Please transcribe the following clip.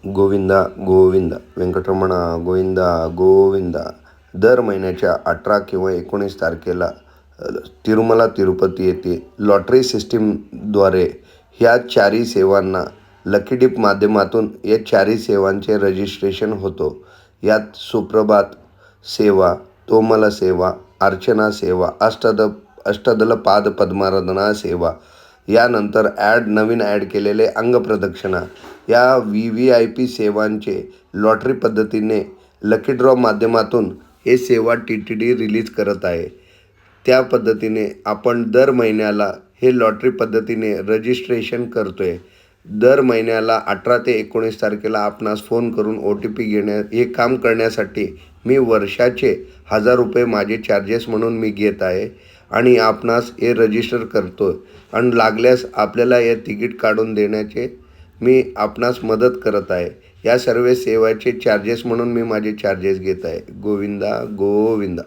गोविंदा गोविंदा व्यंकटरमणा गोविंदा गोविंदा. दर महिन्याच्या 18 किंवा 19 तारखेला तिरुमला तिरुपती येथे लॉटरी सिस्टीमद्वारे ह्या चारही सेवांना लकी डिप माध्यमातून या चारही सेवांचे रजिस्ट्रेशन होतो. यात सुप्रभात सेवा, तोमल सेवा, अर्चना सेवा, अष्टदल पाद पद्माराधना सेवा, यानंतर नवीन ॲड केलेले अंगप्रदक्षिणा या VVIP सेवांचे लॉटरी पद्धतीने लकी ड्रॉ माध्यमातून हे सेवा TTD रिलीज करत आहे. त्या पद्धतीने आपण दर महिन्याला हे लॉटरी पद्धतीने रजिस्ट्रेशन करतोय. दर महिन्याला 18 ते 19 तारखेला आपणास फोन करून OTP हे काम करण्यासाठी मी वर्षाचे ₹1000 माझे चार्जेस म्हणून मी घेत आहे आणि आपणास हे रजिस्टर करतो आणि लागल्यास आपल्याला हे तिकीट काढून देण्याचे मी आपणास मदत करत आहे. या सर्व सेवाचे चार्जेस म्हणून मी माझे चार्जेस घेत आहे. गोविंदा गोविंदा.